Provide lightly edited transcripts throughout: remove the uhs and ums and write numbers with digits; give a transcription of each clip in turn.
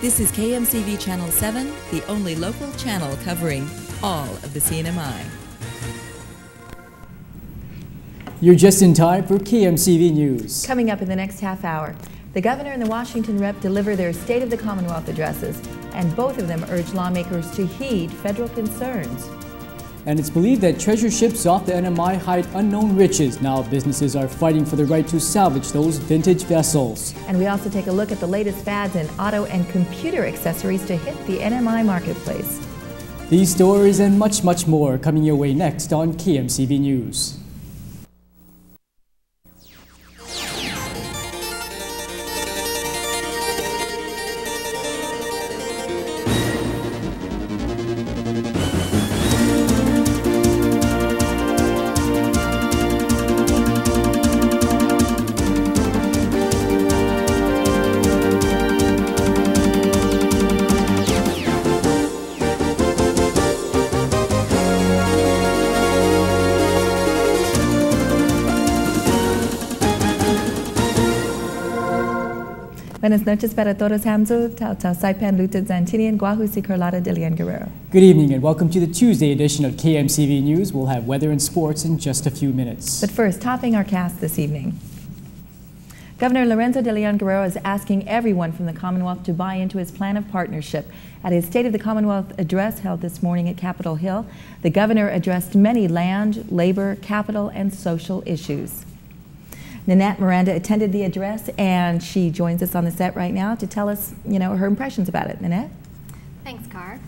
This is KMCV Channel 7, the only local channel covering all of the CNMI. You're just in time for KMCV News. Coming up in the next half hour, the governor and the Washington rep deliver their State of the Commonwealth addresses, and both of them urge lawmakers to heed federal concerns. And it's believed that treasure ships off the NMI hide unknown riches. Now businesses are fighting for the right to salvage those vintage vessels. And we also take a look at the latest fads in auto and computer accessories to hit the NMI marketplace. These stories and much, much more coming your way next on KMCV News. Buenas noches para todos hamzu, tau saipan luta zantinian guahu si Carlotta Dilian Guerrero. Good evening and welcome to the Tuesday edition of KMCV News. We'll have weather and sports in just a few minutes. But first, topping our cast this evening. Governor Lorenzo Guerrero is asking everyone from the Commonwealth to buy into his plan of partnership. At his State of the Commonwealth address held this morning at Capitol Hill, the governor addressed many land, labor, capital, and social issues. Nanette Miranda attended the address, and she joins us on the set right now to tell us, her impressions about it. Nanette? Thanks, Car.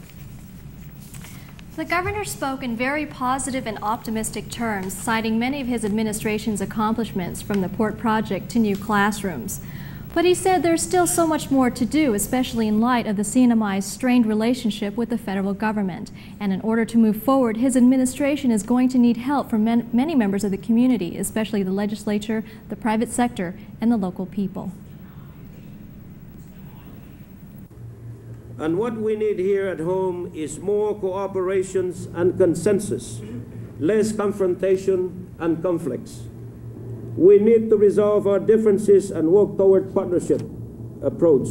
The governor spoke in very positive and optimistic terms, citing many of his administration's accomplishments from the port project to new classrooms. But he said there's still so much more to do, especially in light of the CNMI's strained relationship with the federal government. And in order to move forward, his administration is going to need help from many members of the community, especially the legislature, the private sector, and the local people. And what we need here at home is more cooperations and consensus, less confrontation and conflicts. We need to resolve our differences and work toward partnership approach.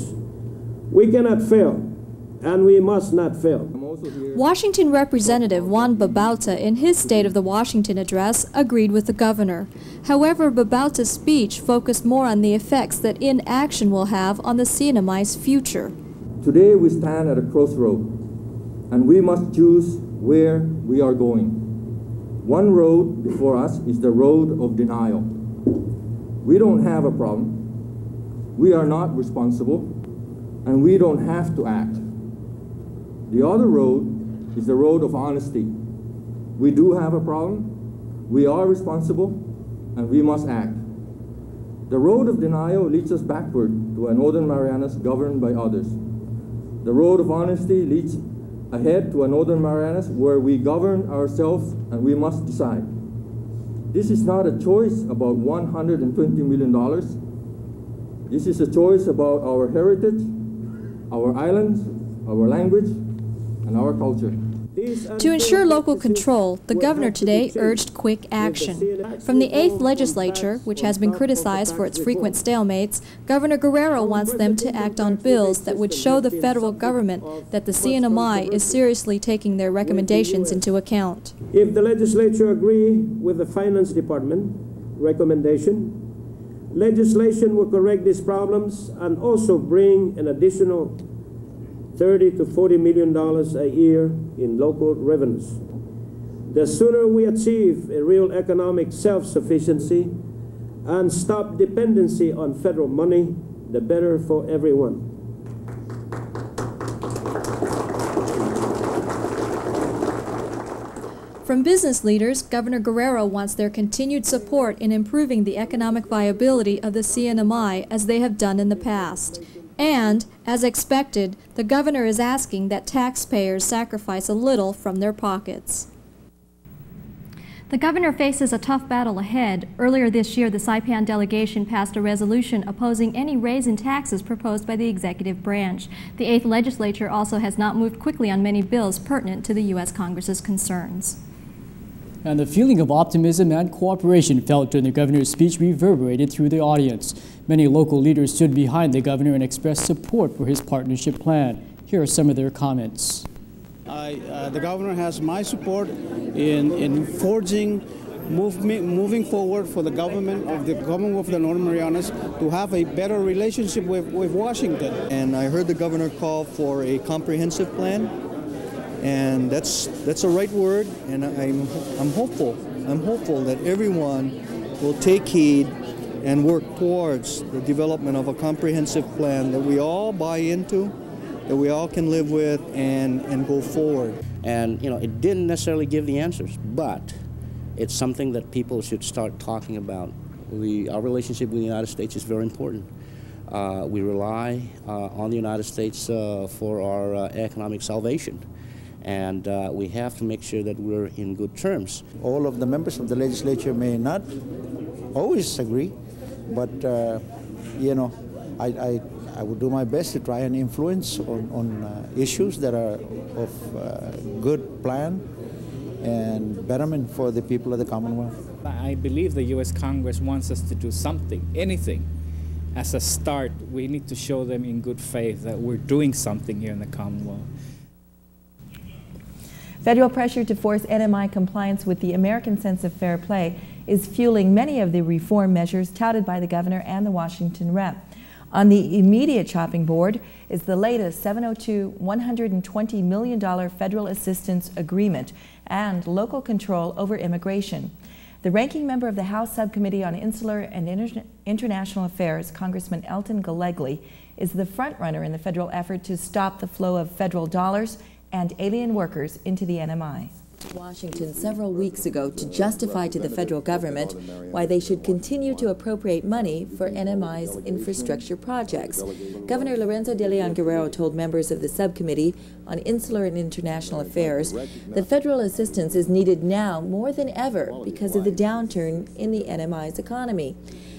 We cannot fail, and we must not fail. Washington Representative Juan Bob Alta, in his State of the Washington address, agreed with the governor. However, Bob Alta's speech focused more on the effects that inaction will have on the CNMI's future. Today we stand at a crossroad, and we must choose where we are going. One road before us is the road of denial. We don't have a problem, we are not responsible, and we don't have to act. The other road is the road of honesty. We do have a problem, we are responsible, and we must act. The road of denial leads us backward to a Northern Marianas governed by others. The road of honesty leads ahead to a Northern Marianas where we govern ourselves and we must decide. This is not a choice about $120 million. This is a choice about our heritage, our islands, our language, and our culture. To ensure local control, the governor today urged quick action. From the 8th legislature, which has been criticized for its frequent stalemates, Governor Guerrero wants them to act on bills that would show the federal government that the CNMI is seriously taking their recommendations into account. If the legislature agree with the Finance Department recommendation, legislation will correct these problems and also bring an additional $30 to $40 million a year in local revenues. The sooner we achieve a real economic self-sufficiency and stop dependency on federal money, the better for everyone. From business leaders, Governor Guerrero wants their continued support in improving the economic viability of the CNMI as they have done in the past. And, as expected, the governor is asking that taxpayers sacrifice a little from their pockets. The governor faces a tough battle ahead. Earlier this year, the Saipan delegation passed a resolution opposing any raise in taxes proposed by the executive branch. The 8th legislature also has not moved quickly on many bills pertinent to the U.S. Congress's concerns. And the feeling of optimism and cooperation felt during the governor's speech reverberated through the audience. Many local leaders stood behind the governor and expressed support for his partnership plan. Here are some of their comments. The governor has my support in forging, moving forward for the government of the Commonwealth of the Northern Marianas to have a better relationship with Washington. And I heard the governor call for a comprehensive plan, and that's the right word. And I'm hopeful that everyone will take heed and work towards the development of a comprehensive plan that we all buy into, that we all can live with and go forward. And it didn't necessarily give the answers, but it's something that people should start talking about. Our relationship with the United States is very important. We rely on the United States for our economic salvation, and we have to make sure that we're in good terms. All of the members of the legislature may not always agree, but I will do my best to try and influence on issues that are of good plan and betterment for the people of the Commonwealth. I believe the U.S. Congress wants us to do something, anything. As a start, we need to show them in good faith that we're doing something here in the Commonwealth. Federal pressure to force NMI compliance with the American sense of fair play is fueling many of the reform measures touted by the governor and the Washington rep. On the immediate chopping board is the latest 702 $120 million federal assistance agreement and local control over immigration. The ranking member of the House Subcommittee on Insular and International Affairs, Congressman Elton Gallegly, is the frontrunner in the federal effort to stop the flow of federal dollars and alien workers into the NMI. Washington several weeks ago to justify to the federal government why they should continue to appropriate money for NMI's infrastructure projects. Governor Lorenzo Guerrero told members of the subcommittee on Insular and International Affairs that federal assistance is needed now more than ever because of the downturn in the NMI's economy.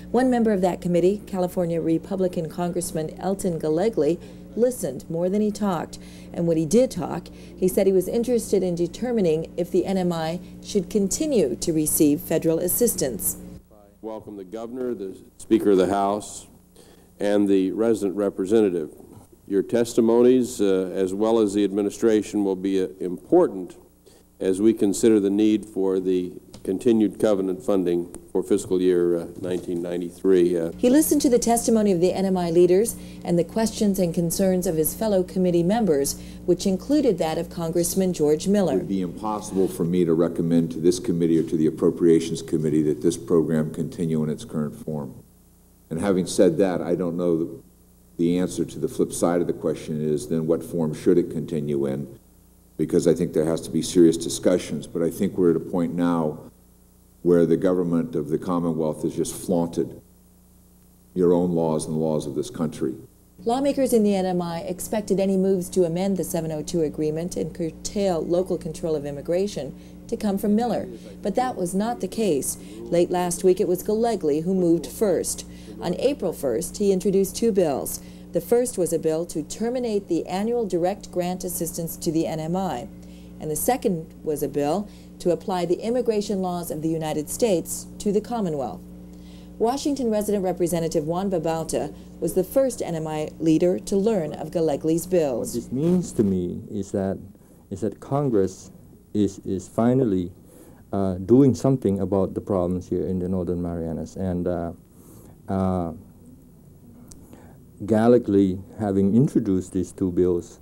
One member of that committee, California Republican Congressman Elton Gallegly, listened more than he talked, and when he did talk, he said he was interested in determining if the NMI should continue to receive federal assistance. Welcome the governor, the Speaker of the House, and the resident representative. Your testimonies, as well as the administration, will be important as we consider the need for the continued covenant funding for fiscal year 1993. He listened to the testimony of the NMI leaders and the questions and concerns of his fellow committee members, which included that of Congressman George Miller. It would be impossible for me to recommend to this committee or to the Appropriations Committee that this program continue in its current form. And having said that, I don't know the answer to the flip side of the question is then what form should it continue in, because I think there has to be serious discussions. But I think we're at a point now where the government of the Commonwealth has just flaunted your own laws and the laws of this country. Lawmakers in the NMI expected any moves to amend the 702 agreement and curtail local control of immigration to come from Miller, but that was not the case. Late last week, it was Gallegly who moved first. On April 1st, he introduced two bills. The first was a bill to terminate the annual direct grant assistance to the NMI, and the second was a bill to apply the immigration laws of the United States to the Commonwealth. Washington resident Representative Juan Bob Alta was the first NMI leader to learn of Gallegly's bills. What this means to me is that Congress is finally doing something about the problems here in the Northern Marianas, and Gallegly, having introduced these two bills,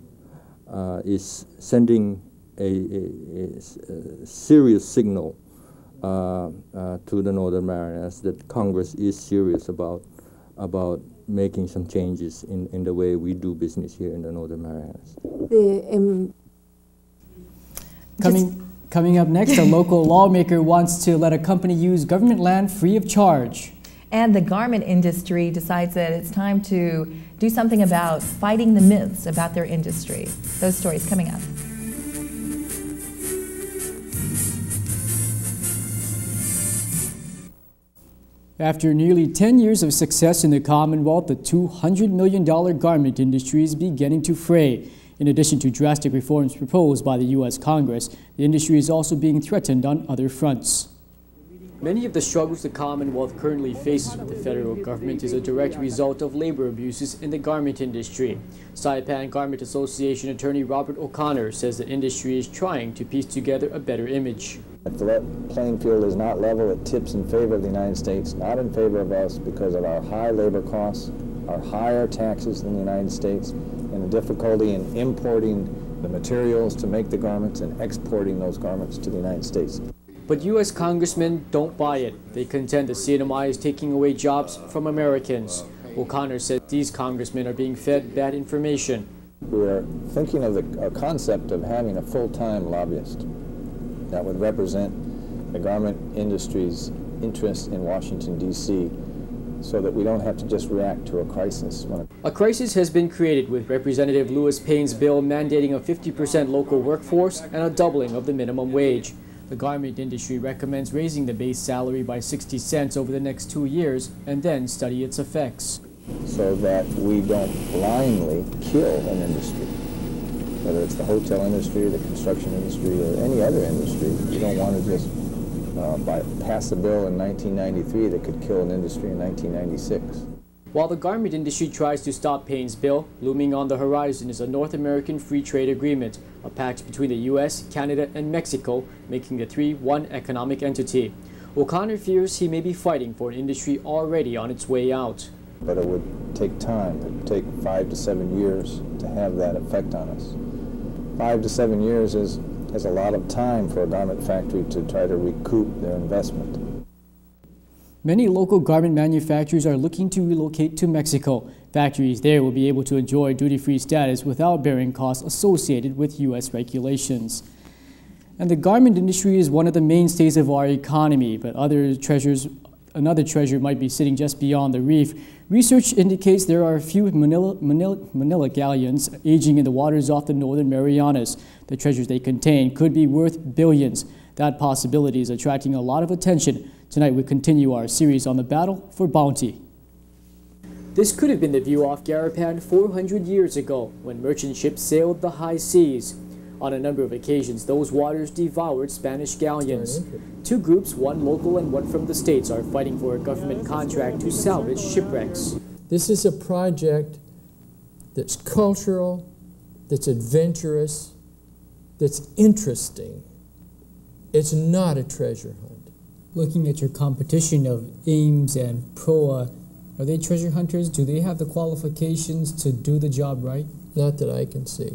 is sending a serious signal to the Northern Marianas that Congress is serious about making some changes in the way we do business here in the Northern Marianas. Coming up next, a local lawmaker wants to let a company use government land free of charge. And the garment industry decides that it's time to do something about fighting the myths about their industry. Those stories coming up. After nearly 10 years of success in the Commonwealth, the $200 million garment industry is beginning to fray. In addition to drastic reforms proposed by the U.S. Congress, the industry is also being threatened on other fronts. Many of the struggles the Commonwealth currently faces with the federal government is a direct result of labor abuses in the garment industry. Saipan Garment Association attorney Robert O'Connor says the industry is trying to piece together a better image. If the playing field is not level, it tips in favor of the United States, not in favor of us because of our high labor costs, our higher taxes than the United States, and the difficulty in importing the materials to make the garments and exporting those garments to the United States. But U.S. congressmen don't buy it. They contend the CNMI is taking away jobs from Americans. O'Connor said these congressmen are being fed bad information. We are thinking of a concept of having a full-time lobbyist that would represent the garment industry's interest in Washington, D.C., so that we don't have to just react to a crisis. A crisis has been created with Representative Lewis Payne's bill mandating a 50% local workforce and a doubling of the minimum wage. The garment industry recommends raising the base salary by 60 cents over the next 2 years and then study its effects. So that we don't blindly kill an industry, whether it's the hotel industry, the construction industry, or any other industry. We don't want to just pass a bill in 1993 that could kill an industry in 1996. While the garment industry tries to stop Payne's bill, looming on the horizon is a North American Free Trade Agreement, a pact between the U.S., Canada, and Mexico, making the three one economic entity. O'Connor fears he may be fighting for an industry already on its way out. But it would take time. It would take 5 to 7 years to have that effect on us. 5 to 7 years is a lot of time for a garment factory to try to recoup their investment. Many local garment manufacturers are looking to relocate to Mexico. Factories there will be able to enjoy duty-free status without bearing costs associated with U.S. regulations. And the garment industry is one of the mainstays of our economy, but another treasure might be sitting just beyond the reef. Research indicates there are a few Manila galleons aging in the waters off the northern Marianas. The treasures they contain could be worth billions. That possibility is attracting a lot of attention. Tonight we continue our series on the battle for bounty. This could have been the view off Garapan 400 years ago when merchant ships sailed the high seas. On a number of occasions, those waters devoured Spanish galleons. Two groups, one local and one from the States, are fighting for a government contract to salvage shipwrecks. This is a project that's cultural, that's adventurous, that's interesting. It's not a treasure hunt. Looking at your competition of Ames and Proa, are they treasure hunters? Do they have the qualifications to do the job right? Not that I can see.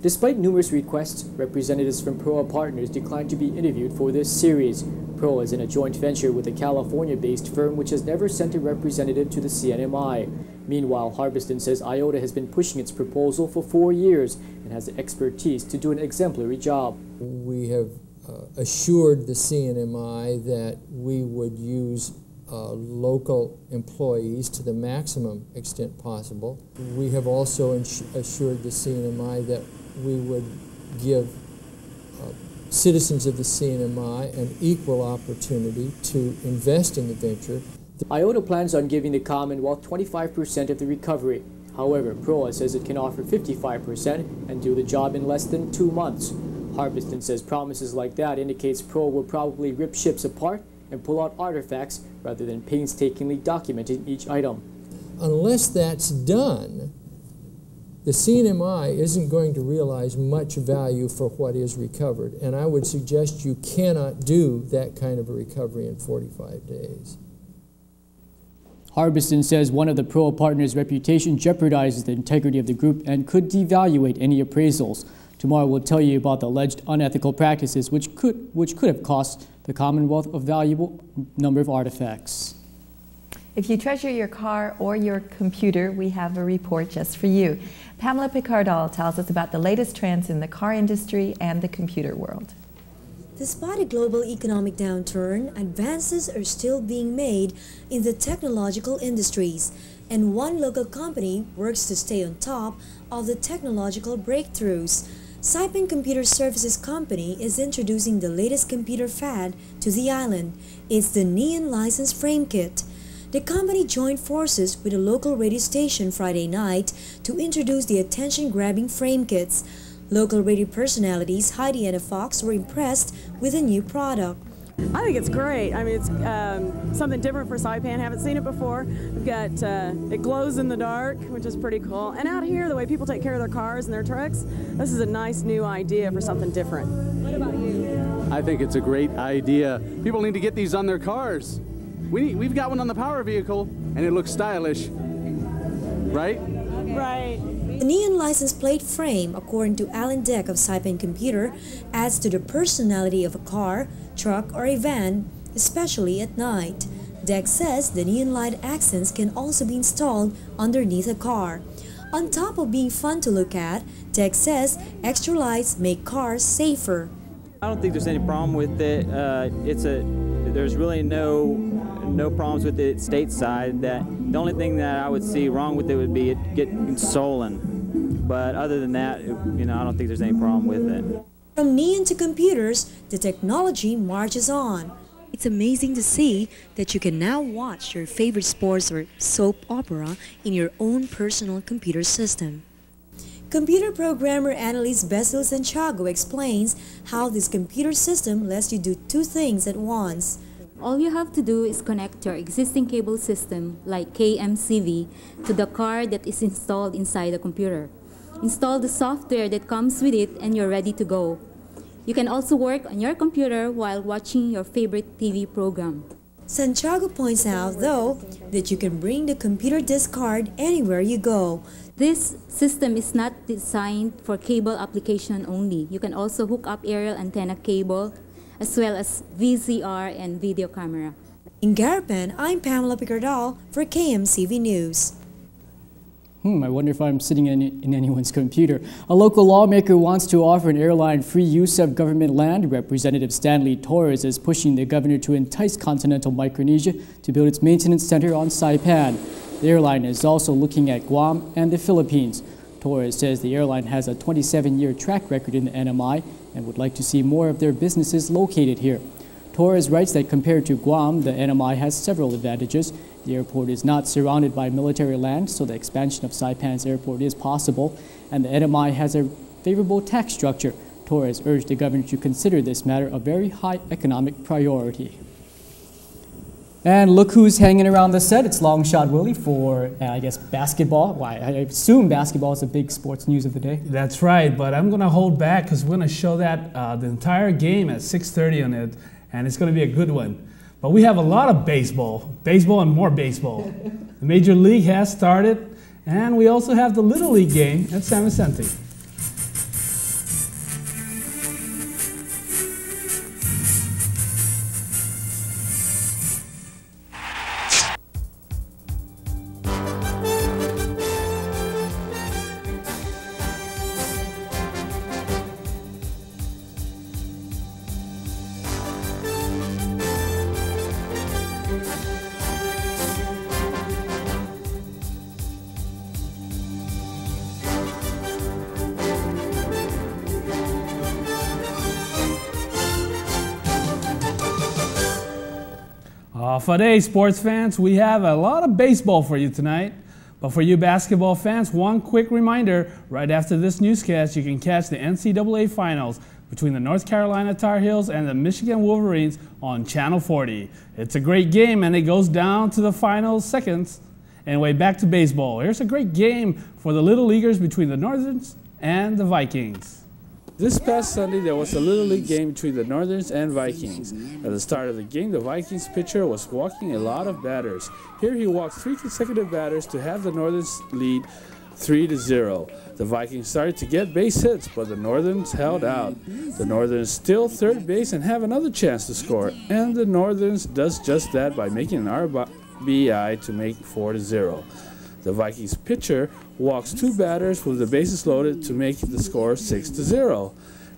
Despite numerous requests, representatives from Proa Partners declined to be interviewed for this series. Proa is in a joint venture with a California-based firm which has never sent a representative to the CNMI. Meanwhile, Harbiston says IOTA has been pushing its proposal for 4 years and has the expertise to do an exemplary job. We have assured the CNMI that we would use local employees to the maximum extent possible. We have also assured the CNMI that we would give citizens of the CNMI an equal opportunity to invest in the venture. IOTA plans on giving the Commonwealth 25% of the recovery. However, Proa says it can offer 55% and do the job in less than 2 months. Harbiston says promises like that indicates Proa will probably rip ships apart and pull out artifacts rather than painstakingly documenting each item. Unless that's done, the CNMI isn't going to realize much value for what is recovered, and I would suggest you cannot do that kind of a recovery in 45 days. Harbiston says one of the Proa partners' reputation jeopardizes the integrity of the group and could devaluate any appraisals. Tomorrow we'll tell you about the alleged unethical practices which could have cost the Commonwealth a valuable number of artifacts. If you treasure your car or your computer, we have a report just for you. Pamela Picardal tells us about the latest trends in the car industry and the computer world. Despite a global economic downturn, advances are still being made in the technological industries, and one local company works to stay on top of the technological breakthroughs. Saipan Computer Services Company is introducing the latest computer fad to the island. It's the Neon License Frame Kit. The company joined forces with a local radio station Friday night to introduce the attention-grabbing frame kits. Local radio personalities Heidi and Fox were impressed with the new product. I think it's great. I mean, it's something different for Saipan. Haven't seen it before. We've got, it glows in the dark, which is pretty cool. And out here, the way people take care of their cars and their trucks, this is a nice new idea for something different. What about you? I think it's a great idea. People need to get these on their cars. We've got one on the power vehicle, and it looks stylish, right? Right. The neon license plate frame, according to Alan Deck of Saipan Computer, adds to the personality of a car, truck, or a van, especially at night. Deck says the neon light accents can also be installed underneath a car. On top of being fun to look at, Deck says extra lights make cars safer. I don't think there's any problem with it. There's really no problems with it stateside. The only thing that I would see wrong with it would be it getting stolen. But other than that, I don't think there's any problem with it. From neon to computers, the technology marches on. It's amazing to see that you can now watch your favorite sports or soap opera in your own personal computer system. Computer programmer Annalise Besil Santiago explains how this computer system lets you do two things at once. All you have to do is connect your existing cable system, like KMCV, to the card that is installed inside the computer. Install the software that comes with it and you're ready to go. You can also work on your computer while watching your favorite TV program. Santiago points out, though, that you can bring the computer disk card anywhere you go. This system is not designed for cable application only. You can also hook up aerial antenna cable, as well as VCR and video camera. In Garapan, I'm Pamela Picardal for KMCV News. I wonder if I'm sitting in anyone's computer. A local lawmaker wants to offer an airline free use of government land. Representative Stanley Torres is pushing the governor to entice Continental Micronesia to build its maintenance center on Saipan. The airline is also looking at Guam and the Philippines. Torres says the airline has a 27-year track record in the NMI and would like to see more of their businesses located here. Torres writes that compared to Guam, the NMI has several advantages. The airport is not surrounded by military land, so the expansion of Saipan's airport is possible, and the NMI has a favorable tax structure. Torres urged the governor to consider this matter a very high economic priority. And look who's hanging around the set. It's Long Shot Willie for, I guess, basketball. Why? I assume basketball is the big sports news of the day. That's right, but I'm going to hold back because we're going to show that the entire game at 6:30 on it, and it's going to be a good one. But we have a lot of baseball and more baseball. The Major League has started, and we also have the Little League game at San Vicente. For today's sports fans, we have a lot of baseball for you tonight. But for you basketball fans, one quick reminder, right after this newscast, you can catch the NCAA Finals between the North Carolina Tar Heels and the Michigan Wolverines on Channel 40. It's a great game, and it goes down to the final seconds. Anyway, back to baseball. Here's a great game for the Little Leaguers between the Northerns and the Vikings. This past Sunday, there was a Little League game between the Northerns and Vikings. At the start of the game, the Vikings pitcher was walking a lot of batters. Here he walked 3 consecutive batters to have the Northerns lead 3-0. The Vikings started to get base hits, but the Northerns held out. The Northerns steal third base and have another chance to score, and the Northerns does just that by making an RBI to make 4-0. The Vikings pitcher walks 2 batters with the bases loaded to make the score 6-0.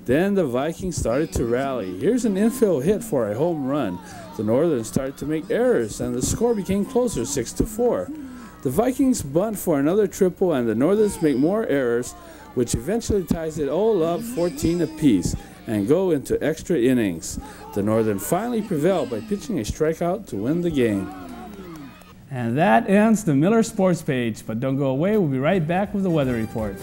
Then the Vikings started to rally. Here's an infield hit for a home run. The Northerns started to make errors and the score became closer, 6-4. The Vikings bunt for another triple and the Northerns make more errors, which eventually ties it all up 14 apiece and go into extra innings. The Northern finally prevailed by pitching a strikeout to win the game. And that ends the Miller Sports page. But don't go away, we'll be right back with the weather report.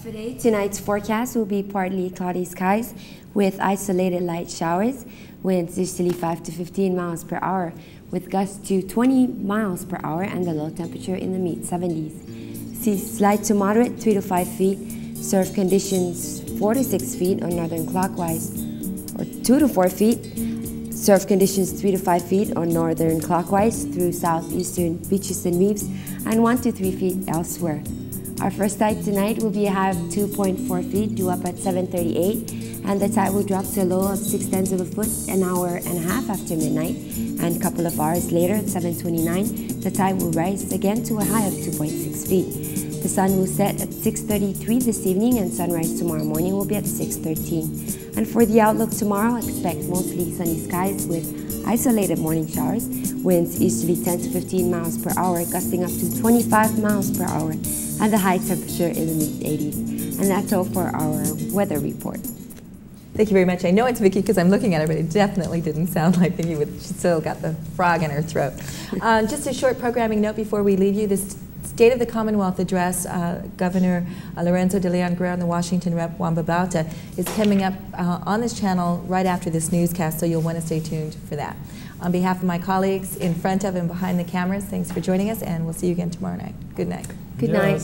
For tonight's forecast will be partly cloudy skies with isolated light showers, winds usually 5 to 15 miles per hour, with gusts to 20 miles per hour and the low temperature in the mid-70s. Seas light to moderate 3 to 5 feet, surf conditions 4 to 6 feet on northern clockwise, or 2 to 4 feet, surf conditions 3 to 5 feet on northern clockwise through southeastern beaches and reefs, and 1 to 3 feet elsewhere. Our first tide tonight will be a high of 2.4 feet due up at 7:38, and the tide will drop to a low of 0.6 of a foot an hour and a half after midnight, and a couple of hours later at 7:29, the tide will rise again to a high of 2.6 feet. The sun will set at 6:33 this evening, and sunrise tomorrow morning will be at 6:13. And for the outlook tomorrow, expect mostly sunny skies with isolated morning showers, winds easterly 10 to 15 miles per hour, gusting up to 25 miles per hour, and the high temperature in the mid-80s. And that's all for our weather report. Thank you very much. I know it's Vicki because I'm looking at her, but it definitely didn't sound like Vicki. She still got the frog in her throat. Just a short programming note before we leave you. This State of the Commonwealth address, Governor Lorenzo de Leon Guerrero and the Washington Rep. Juan Bob Alta is coming up on this channel right after this newscast, so you'll want to stay tuned for that. On behalf of my colleagues in front of and behind the cameras, thanks for joining us, and we'll see you again tomorrow night. Good night. Good night.